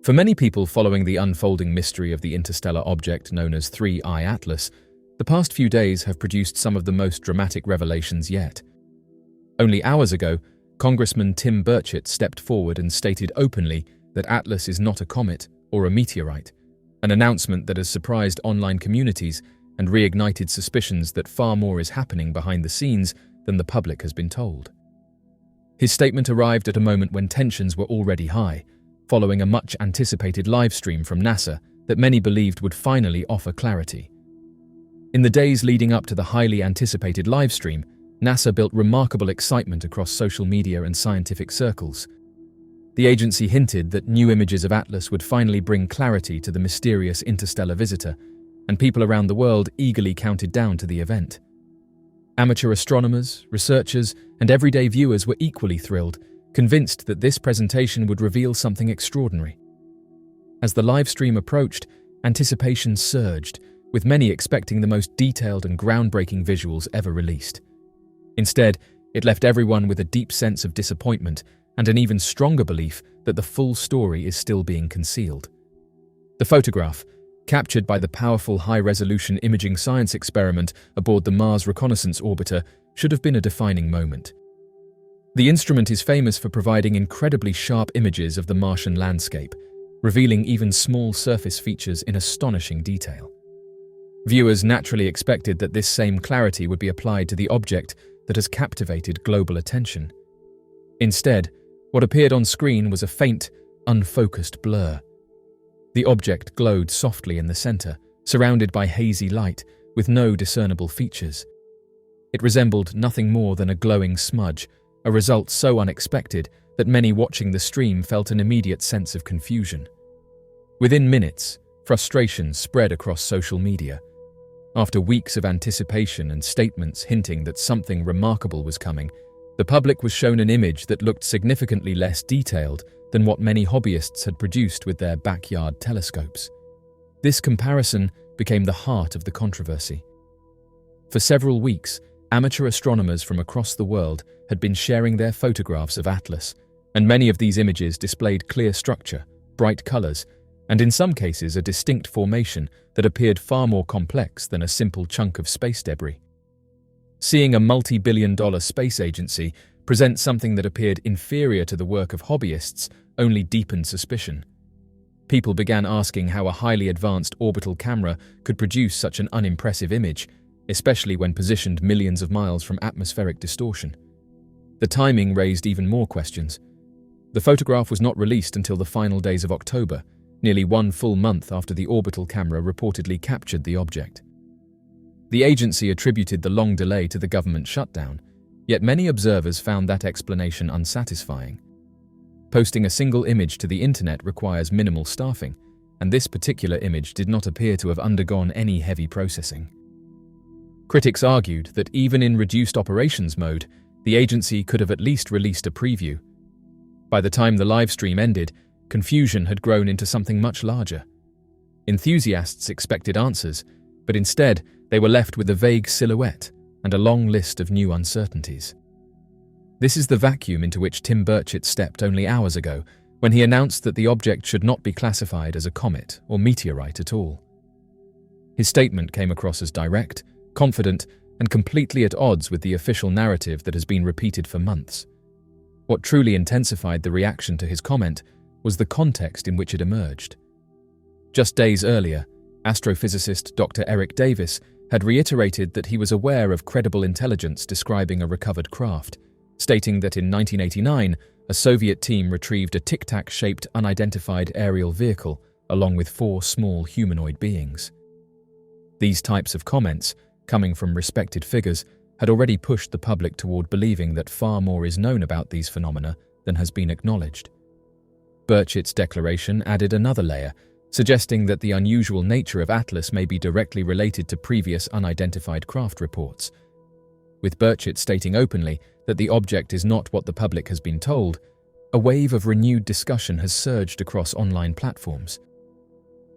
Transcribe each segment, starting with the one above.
For many people following the unfolding mystery of the interstellar object known as 3I Atlas, the past few days have produced some of the most dramatic revelations yet. Only hours ago, Congressman Tim Burchett stepped forward and stated openly that Atlas is not a comet or a meteorite, an announcement that has surprised online communities and reignited suspicions that far more is happening behind the scenes than the public has been told. His statement arrived at a moment when tensions were already high, following a much-anticipated livestream from NASA that many believed would finally offer clarity. In the days leading up to the highly anticipated livestream, NASA built remarkable excitement across social media and scientific circles. The agency hinted that new images of Atlas would finally bring clarity to the mysterious interstellar visitor, and people around the world eagerly counted down to the event. Amateur astronomers, researchers, and everyday viewers were equally thrilled, convinced that this presentation would reveal something extraordinary. As the live stream approached, anticipation surged, with many expecting the most detailed and groundbreaking visuals ever released. Instead, it left everyone with a deep sense of disappointment and an even stronger belief that the full story is still being concealed. The photograph, captured by the powerful high-resolution imaging science experiment aboard the Mars Reconnaissance Orbiter, should have been a defining moment. The instrument is famous for providing incredibly sharp images of the Martian landscape, revealing even small surface features in astonishing detail. Viewers naturally expected that this same clarity would be applied to the object that has captivated global attention. Instead, what appeared on screen was a faint, unfocused blur. The object glowed softly in the center, surrounded by hazy light, with no discernible features. It resembled nothing more than a glowing smudge, a result so unexpected that many watching the stream felt an immediate sense of confusion. Within minutes, frustration spread across social media. After weeks of anticipation and statements hinting that something remarkable was coming, the public was shown an image that looked significantly less detailed than what many hobbyists had produced with their backyard telescopes. This comparison became the heart of the controversy. For several weeks, amateur astronomers from across the world had been sharing their photographs of Atlas, and many of these images displayed clear structure, bright colors, and in some cases a distinct formation that appeared far more complex than a simple chunk of space debris. Seeing a multi-billion-dollar space agency present something that appeared inferior to the work of hobbyists only deepened suspicion. People began asking how a highly advanced orbital camera could produce such an unimpressive image, especially when positioned millions of miles from atmospheric distortion. The timing raised even more questions. The photograph was not released until the final days of October, nearly 1 full month after the orbital camera reportedly captured the object. The agency attributed the long delay to the government shutdown, yet many observers found that explanation unsatisfying. Posting a single image to the internet requires minimal staffing, and this particular image did not appear to have undergone any heavy processing. Critics argued that even in reduced operations mode, the agency could have at least released a preview. By the time the live stream ended, confusion had grown into something much larger. Enthusiasts expected answers, but instead they were left with a vague silhouette and a long list of new uncertainties. This is the vacuum into which Tim Burchett stepped only hours ago, when he announced that the object should not be classified as a comet or meteorite at all. His statement came across as direct, confident, and completely at odds with the official narrative that has been repeated for months. What truly intensified the reaction to his comment was the context in which it emerged. Just days earlier, astrophysicist Dr. Eric Davis had reiterated that he was aware of credible intelligence describing a recovered craft, stating that in 1989, a Soviet team retrieved a tic-tac-shaped unidentified aerial vehicle along with 4 small humanoid beings. These types of comments, coming from respected figures, had already pushed the public toward believing that far more is known about these phenomena than has been acknowledged. Burchett's declaration added another layer, suggesting that the unusual nature of Atlas may be directly related to previous unidentified craft reports. With Burchett stating openly that the object is not what the public has been told, a wave of renewed discussion has surged across online platforms.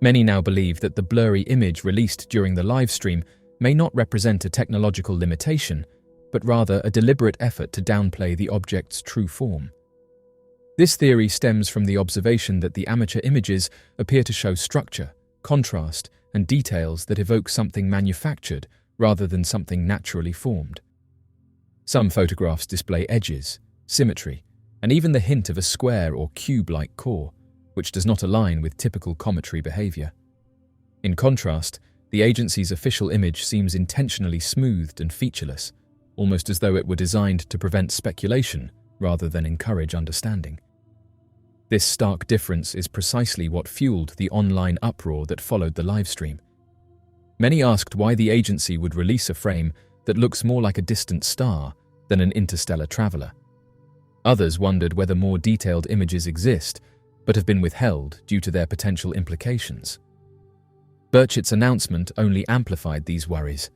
Many now believe that the blurry image released during the live stream may not represent a technological limitation, but rather a deliberate effort to downplay the object's true form. This theory stems from the observation that the amateur images appear to show structure, contrast, and details that evoke something manufactured rather than something naturally formed. Some photographs display edges, symmetry, and even the hint of a square or cube-like core, which does not align with typical cometary behavior. In contrast, the agency's official image seems intentionally smoothed and featureless, almost as though it were designed to prevent speculation rather than encourage understanding. This stark difference is precisely what fueled the online uproar that followed the livestream. Many asked why the agency would release a frame that looks more like a distant star than an interstellar traveler. Others wondered whether more detailed images exist, but have been withheld due to their potential implications. Burchett's announcement only amplified these worries.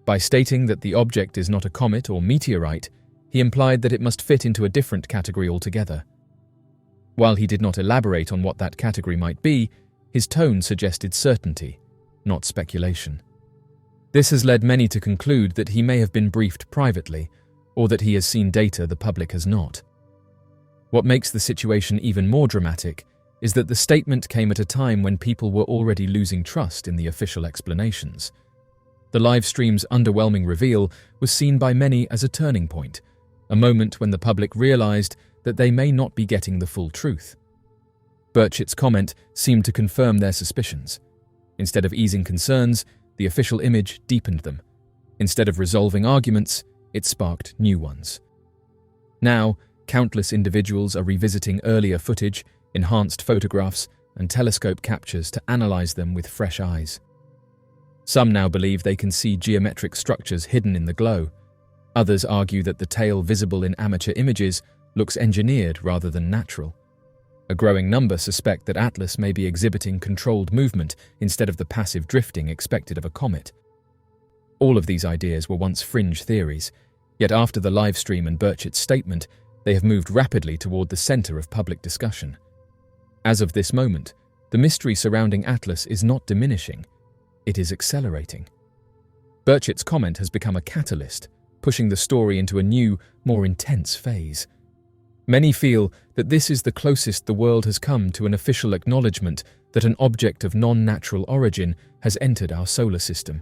By stating that the object is not a comet or meteorite, he implied that it must fit into a different category altogether. While he did not elaborate on what that category might be, his tone suggested certainty, not speculation. This has led many to conclude that he may have been briefed privately, or that he has seen data the public has not. What makes the situation even more dramatic is that the statement came at a time when people were already losing trust in the official explanations. The live stream's underwhelming reveal was seen by many as a turning point, a moment when the public realized that they may not be getting the full truth. Burchett's comment seemed to confirm their suspicions. Instead of easing concerns, the official image deepened them. Instead of resolving arguments, it sparked new ones. Now, countless individuals are revisiting earlier footage, enhanced photographs, and telescope captures to analyze them with fresh eyes. Some now believe they can see geometric structures hidden in the glow. Others argue that the tail visible in amateur images looks engineered rather than natural. A growing number suspect that Atlas may be exhibiting controlled movement instead of the passive drifting expected of a comet. All of these ideas were once fringe theories, yet after the livestream and Burchett's statement, they have moved rapidly toward the center of public discussion. As of this moment, the mystery surrounding Atlas is not diminishing, it is accelerating. Burchett's comment has become a catalyst, pushing the story into a new, more intense phase. Many feel that this is the closest the world has come to an official acknowledgement that an object of non-natural origin has entered our solar system.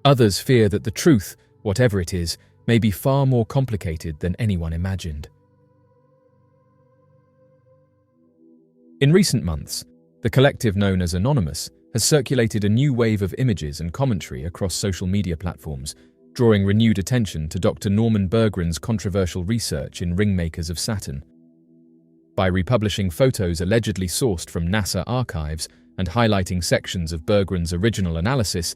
Others fear that the truth, whatever it is, may be far more complicated than anyone imagined. In recent months, the collective known as Anonymous has circulated a new wave of images and commentary across social media platforms, drawing renewed attention to Dr. Norman Berggren's controversial research in ringmakers of Saturn. By republishing photos allegedly sourced from NASA archives and highlighting sections of Berggren's original analysis,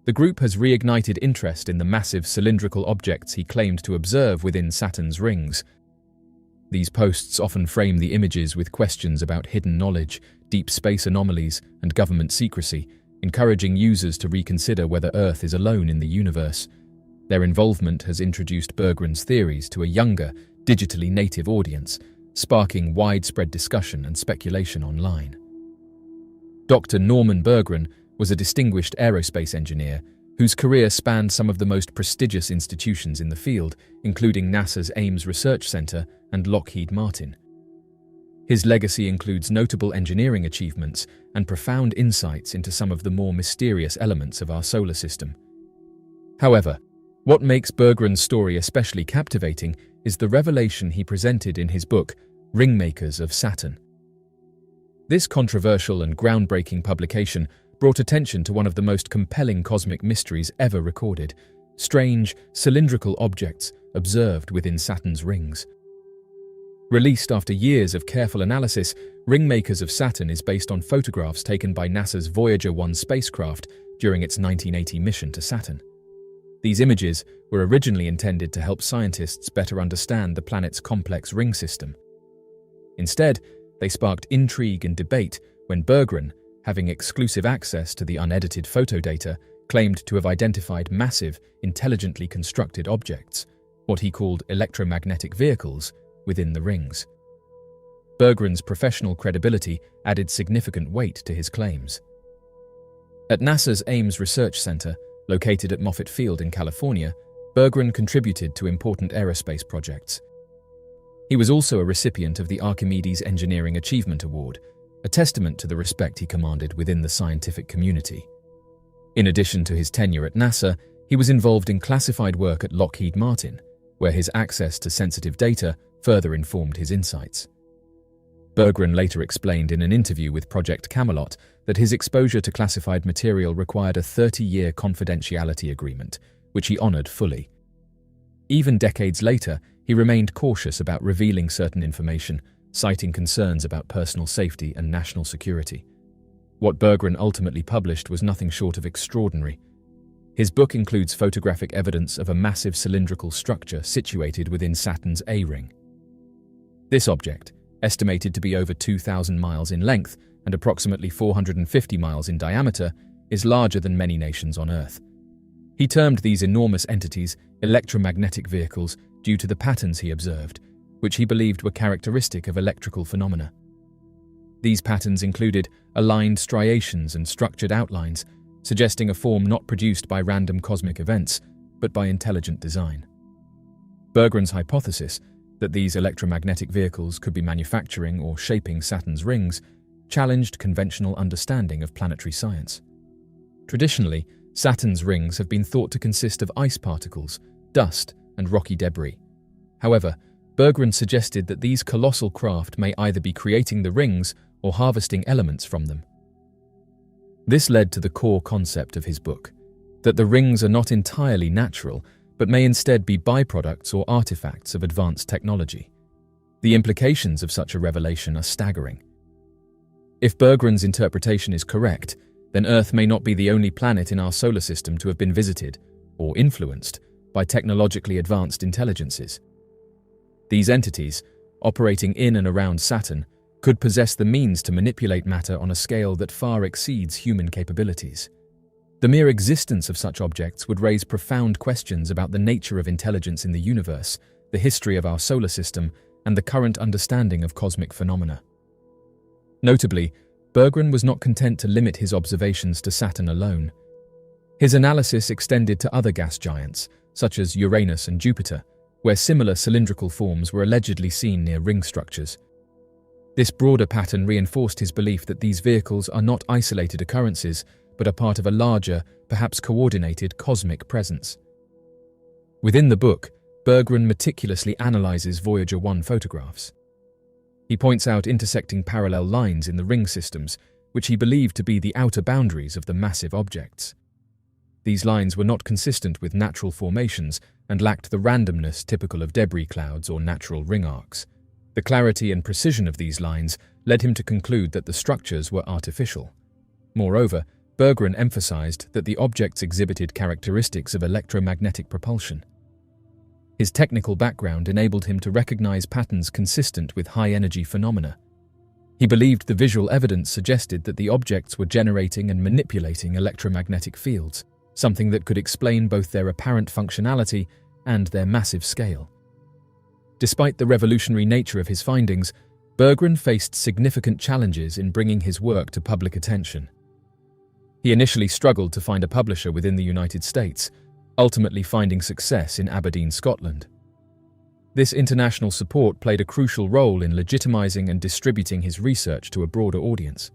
the group has reignited interest in the massive cylindrical objects he claimed to observe within Saturn's rings. These posts often frame the images with questions about hidden knowledge, deep space anomalies, and government secrecy, encouraging users to reconsider whether Earth is alone in the universe. Their involvement has introduced Berggren's theories to a younger, digitally native audience, sparking widespread discussion and speculation online. Dr. Norman Berggren was a distinguished aerospace engineer whose career spanned some of the most prestigious institutions in the field, including NASA's Ames Research Center and Lockheed Martin. His legacy includes notable engineering achievements and profound insights into some of the more mysterious elements of our solar system. However, what makes Berggren's story especially captivating is the revelation he presented in his book, Ringmakers of Saturn. This controversial and groundbreaking publication brought attention to one of the most compelling cosmic mysteries ever recorded: strange, cylindrical objects observed within Saturn's rings. Released after years of careful analysis, Ringmakers of Saturn is based on photographs taken by NASA's Voyager 1 spacecraft during its 1980 mission to Saturn. These images were originally intended to help scientists better understand the planet's complex ring system. Instead, they sparked intrigue and debate when Berggren, having exclusive access to the unedited photo data, claimed to have identified massive, intelligently constructed objects, what he called electromagnetic vehicles, within the rings. Berggren's professional credibility added significant weight to his claims. At NASA's Ames Research Center, located at Moffett Field in California, Berggren contributed to important aerospace projects. He was also a recipient of the Archimedes Engineering Achievement Award, a testament to the respect he commanded within the scientific community. In addition to his tenure at NASA, he was involved in classified work at Lockheed Martin, where his access to sensitive data further informed his insights. Berggren later explained in an interview with Project Camelot that his exposure to classified material required a 30-year confidentiality agreement, which he honored fully. Even decades later, he remained cautious about revealing certain information, citing concerns about personal safety and national security. What Berggren ultimately published was nothing short of extraordinary. His book includes photographic evidence of a massive cylindrical structure situated within Saturn's A ring. This object, estimated to be over 2,000 miles in length and approximately 450 miles in diameter, is larger than many nations on Earth. He termed these enormous entities electromagnetic vehicles due to the patterns he observed, which he believed were characteristic of electrical phenomena. These patterns included aligned striations and structured outlines, suggesting a form not produced by random cosmic events, but by intelligent design. Berggren's hypothesis that these electromagnetic vehicles could be manufacturing or shaping Saturn's rings challenged conventional understanding of planetary science. Traditionally, Saturn's rings have been thought to consist of ice particles, dust, and rocky debris. However, Berggren suggested that these colossal craft may either be creating the rings or harvesting elements from them. This led to the core concept of his book, that the rings are not entirely natural, but may instead be byproducts or artifacts of advanced technology. The implications of such a revelation are staggering. If Berggren's interpretation is correct, then Earth may not be the only planet in our solar system to have been visited, or influenced, by technologically advanced intelligences. These entities, operating in and around Saturn, could possess the means to manipulate matter on a scale that far exceeds human capabilities. The mere existence of such objects would raise profound questions about the nature of intelligence in the universe, the history of our solar system, and the current understanding of cosmic phenomena. Notably, Berggren was not content to limit his observations to Saturn alone. His analysis extended to other gas giants, such as Uranus and Jupiter, where similar cylindrical forms were allegedly seen near ring structures. This broader pattern reinforced his belief that these vehicles are not isolated occurrences, but are part of a larger, perhaps coordinated cosmic presence. Within the book, Berggren meticulously analyzes Voyager 1 photographs. He points out intersecting parallel lines in the ring systems, which he believed to be the outer boundaries of the massive objects. These lines were not consistent with natural formations and lacked the randomness typical of debris clouds or natural ring arcs. The clarity and precision of these lines led him to conclude that the structures were artificial. Moreover, Berggren emphasized that the objects exhibited characteristics of electromagnetic propulsion. His technical background enabled him to recognize patterns consistent with high-energy phenomena. He believed the visual evidence suggested that the objects were generating and manipulating electromagnetic fields, something that could explain both their apparent functionality and their massive scale. Despite the revolutionary nature of his findings, Berggren faced significant challenges in bringing his work to public attention. He initially struggled to find a publisher within the United States, ultimately finding success in Aberdeen, Scotland. This international support played a crucial role in legitimizing and distributing his research to a broader audience.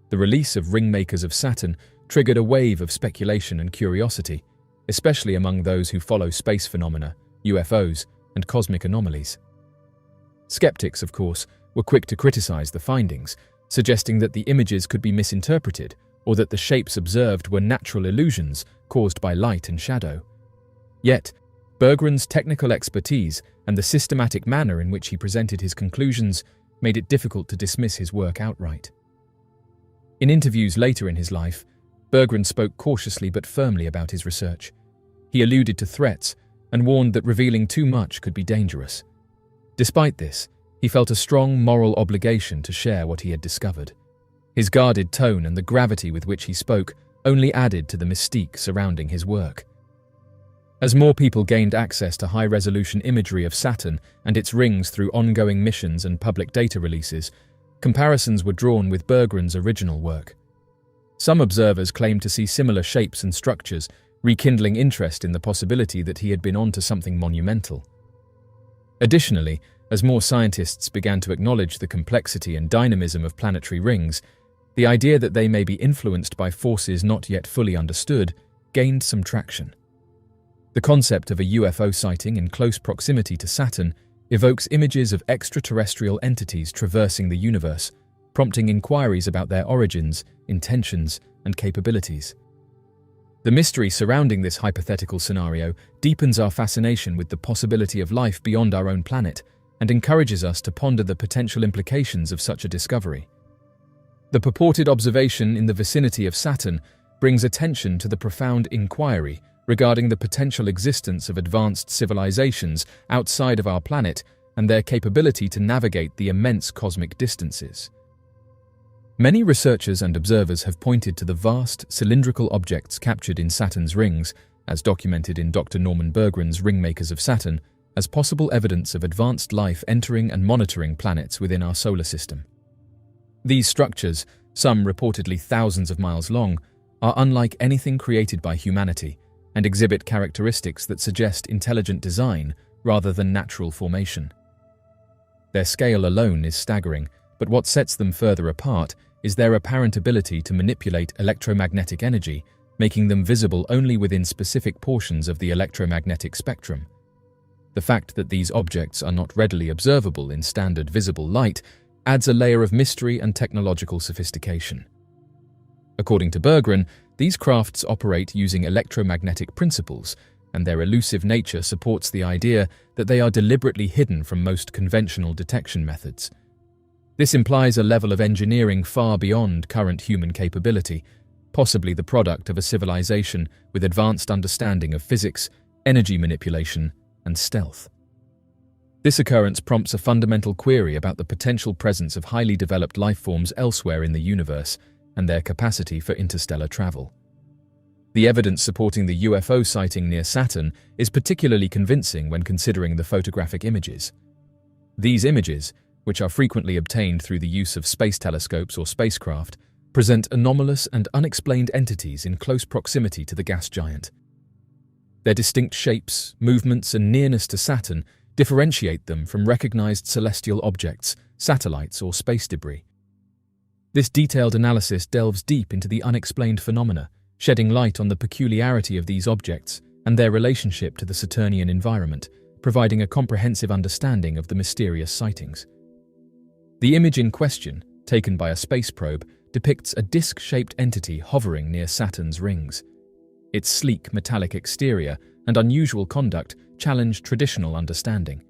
The release of Ringmakers of Saturn triggered a wave of speculation and curiosity, especially among those who follow space phenomena, UFOs, and cosmic anomalies. Skeptics, of course, were quick to criticize the findings, suggesting that the images could be misinterpreted or that the shapes observed were natural illusions caused by light and shadow. Yet, Berggren's technical expertise and the systematic manner in which he presented his conclusions made it difficult to dismiss his work outright. In interviews later in his life, Berggren spoke cautiously but firmly about his research. He alluded to threats and warned that revealing too much could be dangerous. Despite this, he felt a strong moral obligation to share what he had discovered. His guarded tone and the gravity with which he spoke only added to the mystique surrounding his work. As more people gained access to high-resolution imagery of Saturn and its rings through ongoing missions and public data releases, comparisons were drawn with Berggren's original work. Some observers claimed to see similar shapes and structures, rekindling interest in the possibility that he had been onto something monumental. Additionally, As more scientists began to acknowledge the complexity and dynamism of planetary rings, the idea that they may be influenced by forces not yet fully understood gained some traction. The concept of a UFO sighting in close proximity to Saturn evokes images of extraterrestrial entities traversing the universe, prompting inquiries about their origins, intentions, and capabilities. The mystery surrounding this hypothetical scenario deepens our fascination with the possibility of life beyond our own planet and encourages us to ponder the potential implications of such a discovery. The purported observation in the vicinity of Saturn brings attention to the profound inquiry regarding the potential existence of advanced civilizations outside of our planet and their capability to navigate the immense cosmic distances. Many researchers and observers have pointed to the vast, cylindrical objects captured in Saturn's rings, as documented in Dr. Norman Berggren's Ringmakers of Saturn, as possible evidence of advanced life entering and monitoring planets within our solar system. These structures, some reportedly thousands of miles long, are unlike anything created by humanity and exhibit characteristics that suggest intelligent design rather than natural formation. Their scale alone is staggering, but what sets them further apart is their apparent ability to manipulate electromagnetic energy, making them visible only within specific portions of the electromagnetic spectrum. The fact that these objects are not readily observable in standard visible light adds a layer of mystery and technological sophistication. According to Berggren, these crafts operate using electromagnetic principles, and their elusive nature supports the idea that they are deliberately hidden from most conventional detection methods. This implies a level of engineering far beyond current human capability, possibly the product of a civilization with advanced understanding of physics, energy manipulation, and stealth. This occurrence prompts a fundamental query about the potential presence of highly developed life forms elsewhere in the universe and their capacity for interstellar travel. The evidence supporting the UFO sighting near Saturn is particularly convincing when considering the photographic images. These images, which are frequently obtained through the use of space telescopes or spacecraft, present anomalous and unexplained entities in close proximity to the gas giant. Their distinct shapes, movements, and nearness to Saturn differentiate them from recognized celestial objects, satellites, or space debris. This detailed analysis delves deep into the unexplained phenomena, shedding light on the peculiarity of these objects and their relationship to the Saturnian environment, providing a comprehensive understanding of the mysterious sightings. The image in question, taken by a space probe, depicts a disc-shaped entity hovering near Saturn's rings. Its sleek metallic exterior and unusual conduct challenge traditional understanding.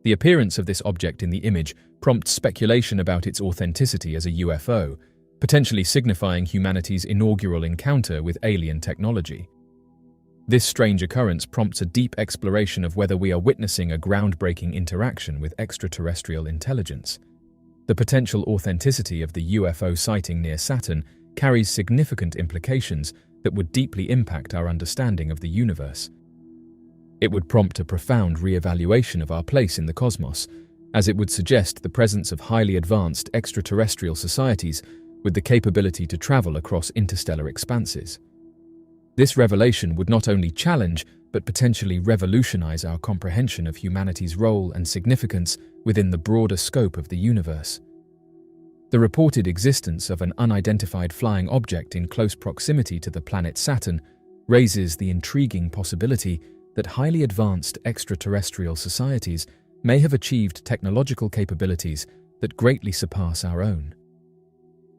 The appearance of this object in the image prompts speculation about its authenticity as a UFO, potentially signifying humanity's inaugural encounter with alien technology. This strange occurrence prompts a deep exploration of whether we are witnessing a groundbreaking interaction with extraterrestrial intelligence. The potential authenticity of the UFO sighting near Saturn carries significant implications that would deeply impact our understanding of the universe. It would prompt a profound re-evaluation of our place in the cosmos, as it would suggest the presence of highly advanced extraterrestrial societies with the capability to travel across interstellar expanses. This revelation would not only challenge, but potentially revolutionize our comprehension of humanity's role and significance within the broader scope of the universe. The reported existence of an unidentified flying object in close proximity to the planet Saturn raises the intriguing possibility that highly advanced extraterrestrial societies may have achieved technological capabilities that greatly surpass our own.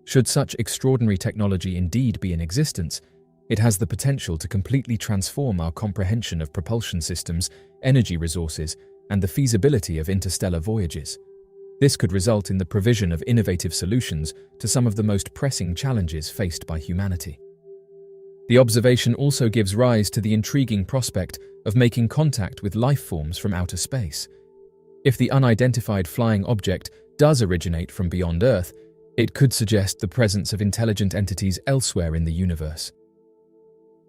Should such extraordinary technology indeed be in existence, it has the potential to completely transform our comprehension of propulsion systems, energy resources, and the feasibility of interstellar voyages. This could result in the provision of innovative solutions to some of the most pressing challenges faced by humanity. The observation also gives rise to the intriguing prospect of making contact with life forms from outer space. If the unidentified flying object does originate from beyond Earth, it could suggest the presence of intelligent entities elsewhere in the universe.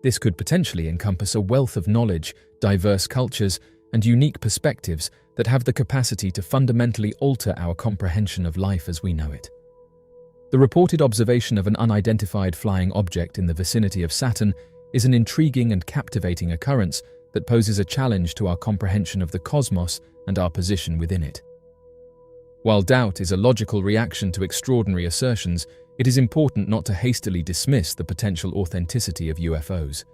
This could potentially encompass a wealth of knowledge, diverse cultures, and unique perspectives that have the capacity to fundamentally alter our comprehension of life as we know it. The reported observation of an unidentified flying object in the vicinity of Saturn is an intriguing and captivating occurrence that poses a challenge to our comprehension of the cosmos and our position within it. While doubt is a logical reaction to extraordinary assertions, it is important not to hastily dismiss the potential authenticity of UFOs.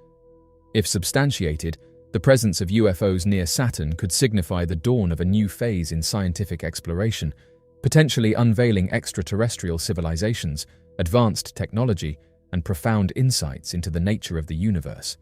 If substantiated, the presence of UFOs near Saturn could signify the dawn of a new phase in scientific exploration, potentially unveiling extraterrestrial civilizations, advanced technology, and profound insights into the nature of the universe.